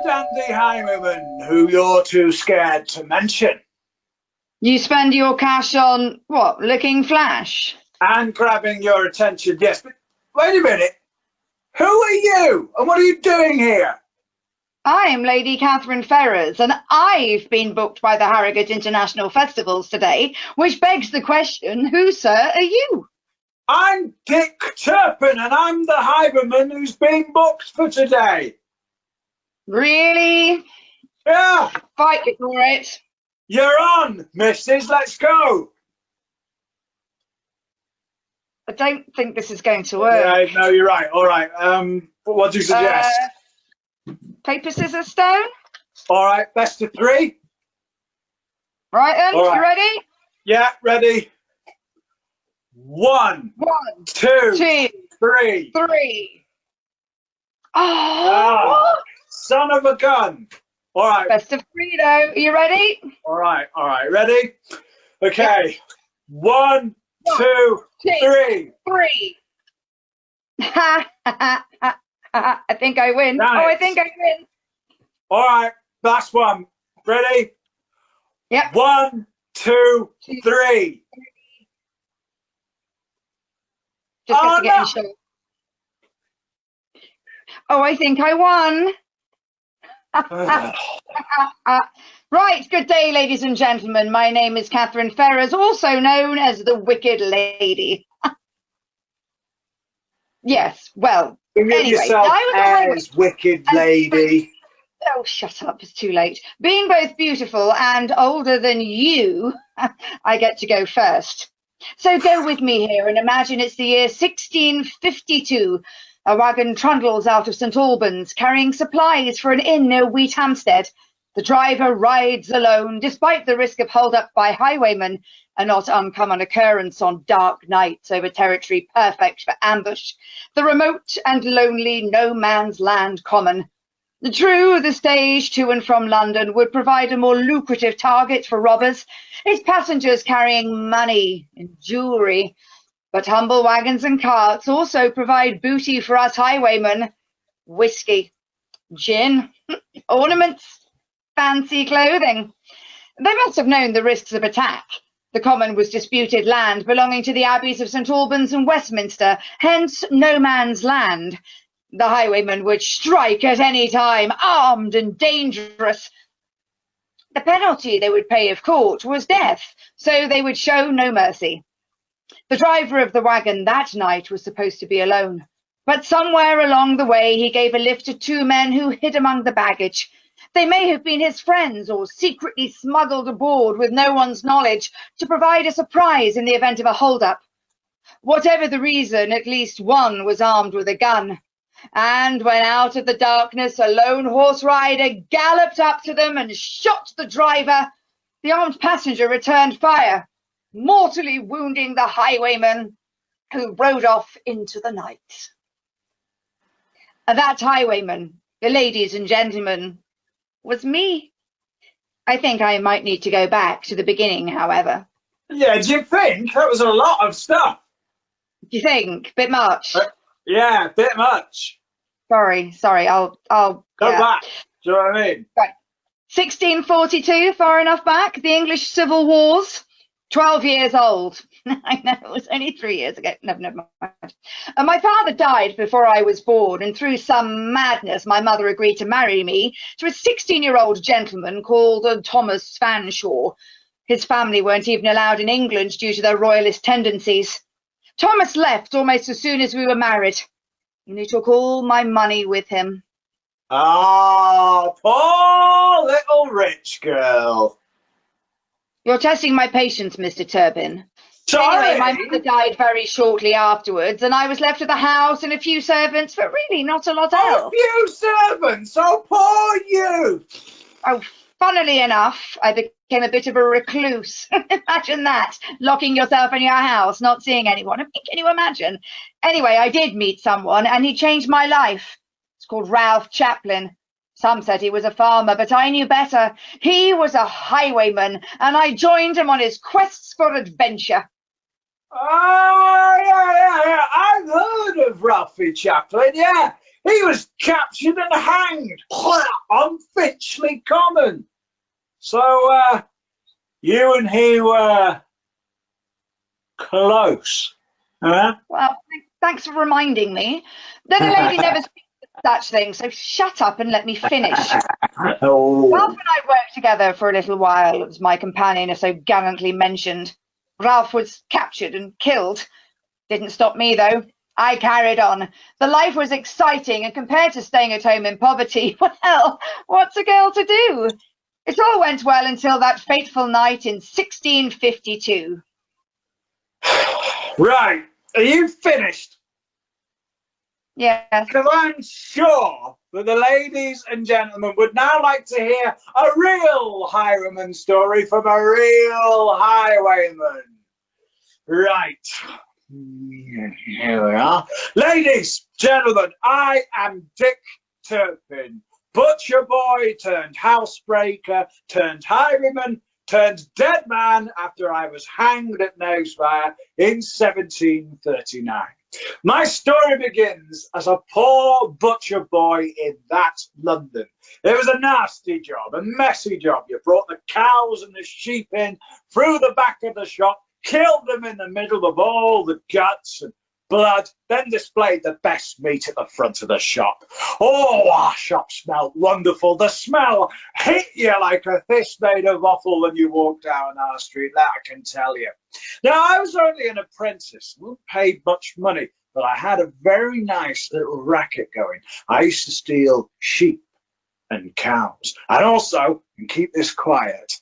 dandy highwaymen who you're too scared to mention. You spend your cash on, what, licking flash? And grabbing your attention, yes, but wait a minute. Who are you? And what are you doing here? I am Lady Catherine Ferrers, and I've been booked by the Harrogate International Festivals today, which begs the question, who, sir, are you? I'm Dick Turpin, and I'm the highwayman who's been booked for today. Really? Yeah. Fight for it. You're on, missus. Let's go. I don't think this is going to work. Yeah, no, you're right. All right. What do you suggest? Paper, scissors, stone? All right, best of three. Right then, All right. You ready? Yeah, ready. One, two, three. Oh, son of a gun. All right. Best of three, though. Are you ready? All right. Ready? Okay. Yep. One, two, three. I think I win. Nice. Oh, I think I win. All right. Last one. Ready? Yep. One, two, three. Just have to get in shot. Oh, I think I won. Right, good day, ladies and gentlemen. My name is Catherine Ferrers, also known as the Wicked Lady. Yes, well, anyway. Yourself as Wicked Lady. Oh, shut up, it's too late. Being both beautiful and older than you, I get to go first. So go with me here and imagine it's the year 1652. A wagon trundles out of St Albans, carrying supplies for an inn near Wheathampstead. The driver rides alone, despite the risk of hold-up by highwaymen, a not uncommon occurrence on dark nights over territory perfect for ambush. The remote and lonely no man's land common. True, the stage to and from London would provide a more lucrative target for robbers, its passengers carrying money and jewellery. But humble wagons and carts also provide booty for us highwaymen. Whiskey, gin, ornaments, fancy clothing. They must have known the risks of attack. The common was disputed land belonging to the abbeys of St Albans and Westminster, hence no man's land. The highwaymen would strike at any time, armed and dangerous. The penalty they would pay if caught was death, so they would show no mercy. The driver of the wagon that night was supposed to be alone, but somewhere along the way he gave a lift to two men who hid among the baggage. They may have been his friends or secretly smuggled aboard with no one's knowledge to provide a surprise in the event of a hold-up. Whatever the reason, at least one was armed with a gun. And when out of the darkness a lone horse rider galloped up to them and shot the driver, the armed passenger returned fire, mortally wounding the highwayman, who rode off into the night. And that highwayman, ladies and gentlemen, was me. I think I might need to go back to the beginning, however. Yeah, do you think? That was a lot of stuff. Do you think? Bit much? Yeah, a bit much. Sorry, I'll Go back. Do you know what I mean? Right. 1642, far enough back, the English Civil Wars. 12 years old. I know, it was only 3 years ago. Never mind. My father died before I was born, and through some madness, my mother agreed to marry me to a 16-year-old gentleman called Thomas Fanshawe. His family weren't even allowed in England due to their royalist tendencies. Thomas left almost as soon as we were married, and he took all my money with him. Ah, poor little rich girl. You're testing my patience, Mr. Turpin. Sorry. Anyway, my mother died very shortly afterwards, and I was left with a house and a few servants, but really not a lot else. A few servants? Oh, poor you. Oh, funnily enough, I became a bit of a recluse. Imagine that, locking yourself in your house, not seeing anyone. Can you imagine? Anyway, I did meet someone, and he changed my life. It's called Ralph Chaplin. Some said he was a farmer, but I knew better. He was a highwayman, and I joined him on his quests for adventure. Oh, yeah. I've heard of Ralphie Chaplin, yeah. He was captured and hanged on Finchley Common. So, you and he were close, huh? Well, thanks for reminding me. Then a lady never speaks of such things, so shut up and let me finish. Oh. Ralph and I worked together for a little while, as my companion has so gallantly mentioned. Ralph was captured and killed. Didn't stop me, though. I carried on. The life was exciting, and compared to staying at home in poverty, well, what's a girl to do? It all went well until that fateful night in 1652. Right. Are you finished? Yes. Because I'm sure that the ladies and gentlemen would now like to hear a real highwayman story from a real highwayman. Right. Here we are. Ladies, gentlemen, I am Dick Turpin, butcher boy turned housebreaker turned highwayman turned dead man after I was hanged at Knaresborough in 1739. My story begins as a poor butcher boy in that London. It was a nasty job, a messy job. You brought the cows and the sheep in through the back of the shop, killed them in the middle of all the guts and blood, then displayed the best meat at the front of the shop. Oh, our shop smelled wonderful. The smell hit you like a fish made of offal when you walk down our street, that I can tell you. Now, I was only an apprentice, wasn't paid much money, but I had a very nice little racket going. I used to steal sheep and cows, and also, and keep this quiet,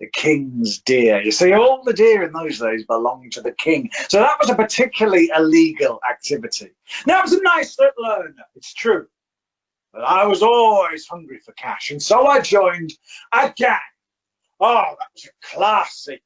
the king's deer. You see, all the deer in those days belonged to the king. So that was a particularly illegal activity. Now, it was a nice little earner, it's true. But I was always hungry for cash, and so I joined a gang. Oh, that was a classy,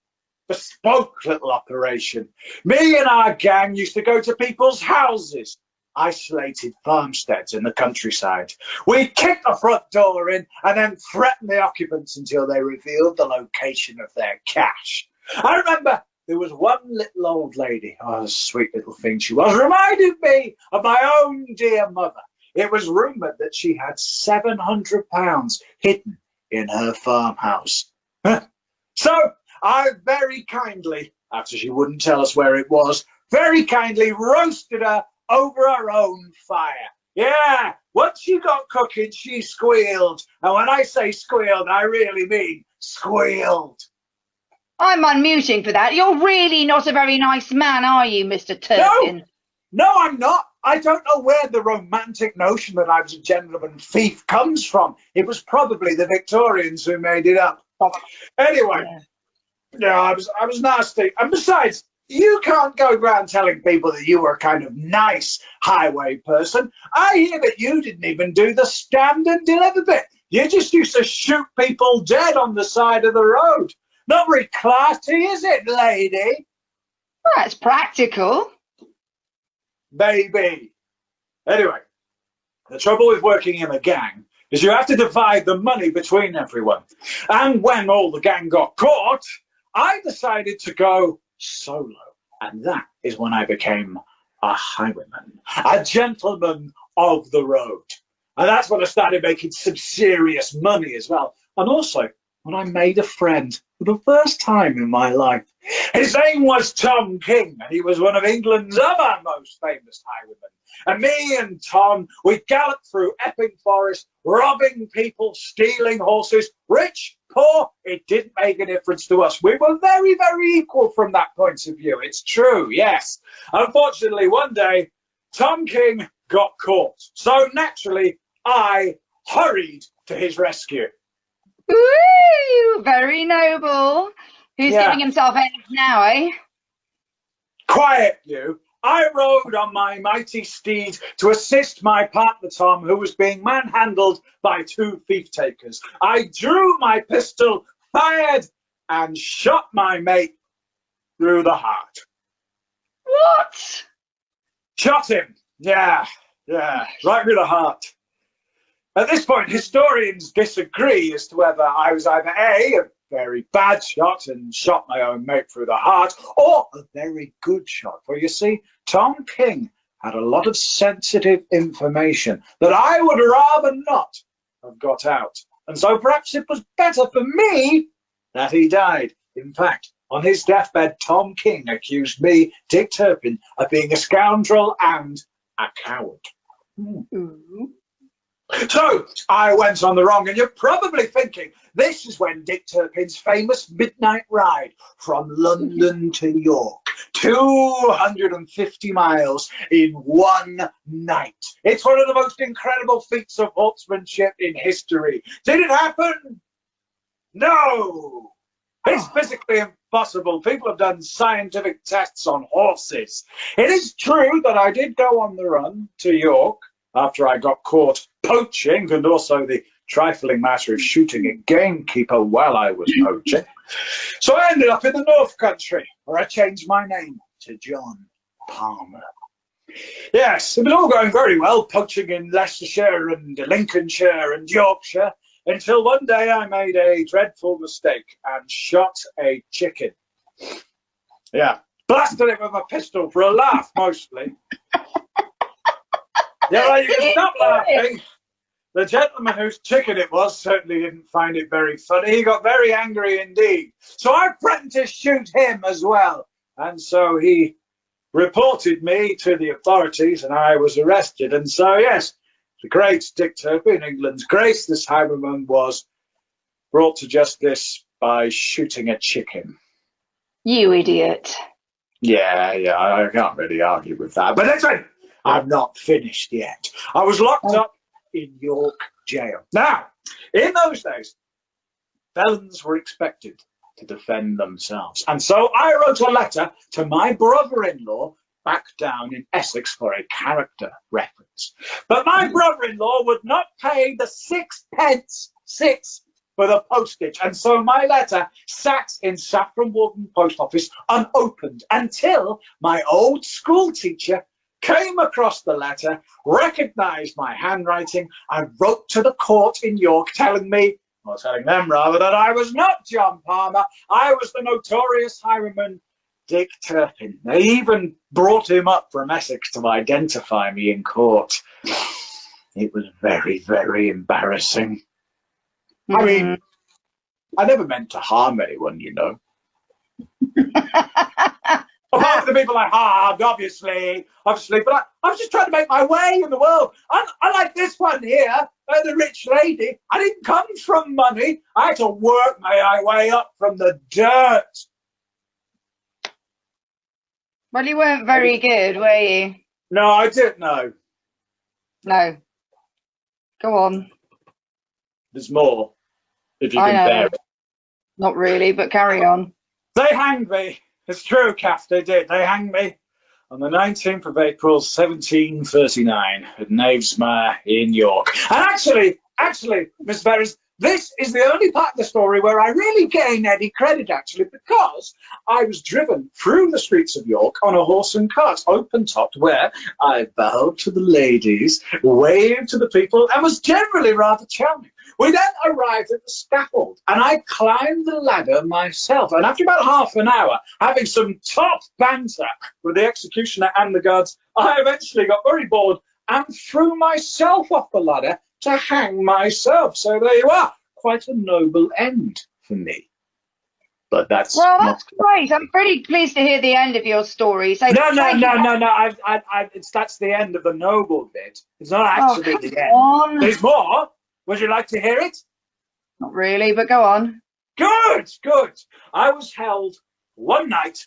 bespoke little operation. Me and our gang used to go to people's houses, isolated farmsteads in the countryside. We kicked the front door in and then threatened the occupants until they revealed the location of their cash. I remember there was one little old lady, oh, a sweet little thing she was, reminded me of my own dear mother. It was rumoured that she had £700 hidden in her farmhouse. So I very kindly, after she wouldn't tell us where it was, very kindly roasted her over her own fire. Yeah, once she got cooking, she squealed. And when I say squealed, I really mean squealed. I'm unmuting for that. You're really not a very nice man, are you, Mr. Turpin? No, I'm not. I don't know where the romantic notion that I was a gentleman thief comes from. It was probably the Victorians who made it up. Anyway, yeah, I was nasty. And besides, you can't go around telling people that you were a kind of nice highway person. I hear that you didn't even do the stand and deliver bit. You just used to shoot people dead on the side of the road. Not very classy, is it, lady? Well, that's practical. Maybe. Anyway, the trouble with working in a gang is you have to divide the money between everyone. And when all the gang got caught, I decided to go solo. And that is when I became a highwayman, a gentleman of the road. And that's when I started making some serious money as well. And also when I made a friend for the first time in my life. His name was Tom King, and he was one of England's other most famous highwaymen. And me and Tom, we galloped through Epping Forest, robbing people, stealing horses, rich, poor, it didn't make a difference to us. We were very, very equal from that point of view. It's true, yes. Unfortunately, one day, Tom King got caught. So naturally, I hurried to his rescue. Ooh, very noble. Who's giving himself airs now, eh? Quiet, you. I rode on my mighty steed to assist my partner Tom, who was being manhandled by two thief-takers. I drew my pistol, fired, and shot my mate through the heart. What? Shot him. Yeah, right through the heart. At this point, historians disagree as to whether I was either A, a very bad shot and shot my own mate through the heart, or a very good shot. For you see, Tom King had a lot of sensitive information that I would rather not have got out. And so perhaps it was better for me that he died. In fact, on his deathbed, Tom King accused me, Dick Turpin, of being a scoundrel and a coward. So I went on the wrong, and you're probably thinking this is when Dick Turpin's famous midnight ride from London to York, 250 miles in one night. It's one of the most incredible feats of horsemanship in history. Did it happen? No. It's physically impossible. People have done scientific tests on horses. It is true that I did go on the run to York after I got caught poaching, and also the trifling matter of shooting a gamekeeper while I was poaching. So I ended up in the North Country, where I changed my name to John Palmer. Yes, it was all going very well, poaching in Leicestershire and Lincolnshire and Yorkshire, until one day I made a dreadful mistake and shot a chicken. Yeah, blasted it with a pistol for a laugh, mostly. Yeah, well, you can stop laughing. The gentleman whose chicken it was certainly didn't find it very funny. He got very angry indeed. So I threatened to shoot him as well. And so he reported me to the authorities and I was arrested. And so, yes, the great Dick Turpin, England's greatest, this highwayman, was brought to justice by shooting a chicken. You idiot. Yeah, I can't really argue with that. But listen, I'm not finished yet. I was locked up in York jail. Now, in those days, felons were expected to defend themselves. And so I wrote a letter to my brother-in-law back down in Essex for a character reference. But my brother-in-law would not pay the 6 pence, for the postage. And so my letter sat in Saffron Walden Post Office unopened until my old school teacher came across the letter, recognised my handwriting, and wrote to the court in York telling me, or telling them rather, that I was not John Palmer, I was the notorious highwayman Dick Turpin. They even brought him up from Essex to identify me in court. It was very, very embarrassing. I mean, I never meant to harm anyone, you know. Apart from the people I harmed, obviously, but I was just trying to make my way in the world. Unlike this one here, the rich lady, I didn't come from money. I had to work my way up from the dirt. Well, you weren't very good, were you? No, I didn't know. No. Go on. There's more, if you I can know. bear it. Not really, but carry on. They hanged me. It's true, Kath, they did. They hanged me on the 19th of April, 1739, at Knavesmire in York. And actually, Miss Ferris, this is the only part of the story where I really gain any credit, actually, because I was driven through the streets of York on a horse and cart, open-topped, where I bowed to the ladies, waved to the people, and was generally rather charming. We then arrived at the scaffold, and I climbed the ladder myself. And after about half an hour, having some top banter with the executioner and the guards, I eventually got very bored and threw myself off the ladder to hang myself. So there you are. Quite a noble end for me. But that's great. I'm pretty pleased to hear the end of your story. So no. That's the end of the noble bit. It's not actually the end. There's more. Would you like to hear it? Not really, but go on. Good. I was held one night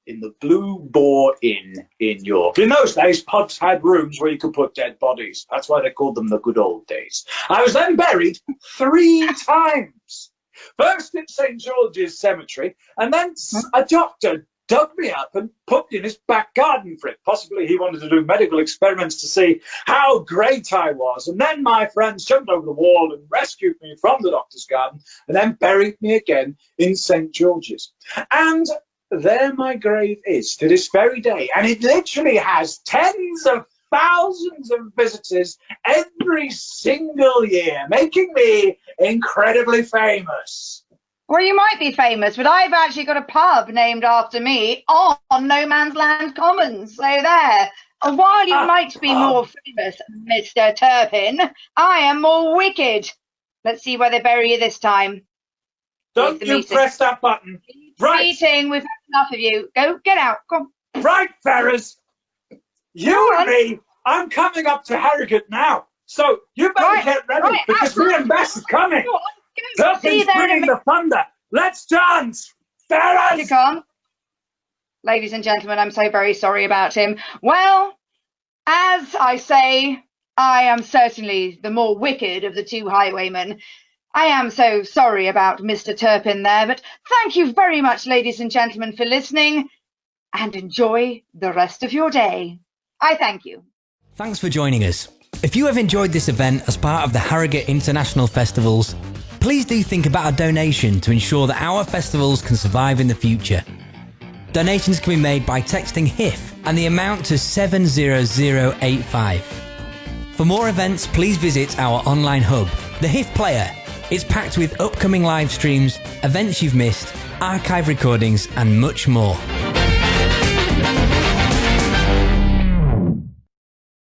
in the Blue Boar Inn in York. In those days, pubs had rooms where you could put dead bodies. That's why they called them the good old days. I was then buried 3 times. First in St. George's Cemetery, and then a doctor dug me up and put me in his back garden for it. Possibly he wanted to do medical experiments to see how great I was. And then my friends jumped over the wall and rescued me from the doctor's garden and then buried me again in St. George's. And there my grave is to this very day. And it literally has tens of thousands of visitors every single year, making me incredibly famous. Well, you might be famous, but I've actually got a pub named after me on No Man's Land Commons. So there, While you might be more famous, Mr. Turpin, I am more wicked. Let's see where they bury you this time. Don't you press that button. Right. Meeting, we've had enough of you. Go, get out. Come on. Right, Ferrers. You and me, I'm coming up to Harrogate now. So you better get ready because me and Bess are coming. Turpin's bringing the thunder. Let's dance. Ferrers! You come. Ladies and gentlemen, I'm so very sorry about him. Well, as I say, I am certainly the more wicked of the two highwaymen. I am so sorry about Mr. Turpin there, but thank you very much, ladies and gentlemen, for listening, and enjoy the rest of your day. I thank you. Thanks for joining us. If you have enjoyed this event as part of the Harrogate International Festivals, please do think about a donation to ensure that our festivals can survive in the future. Donations can be made by texting HIF and the amount to 70085. For more events, please visit our online hub, the HIF Player. It's packed with upcoming live streams, events you've missed, archive recordings, and much more.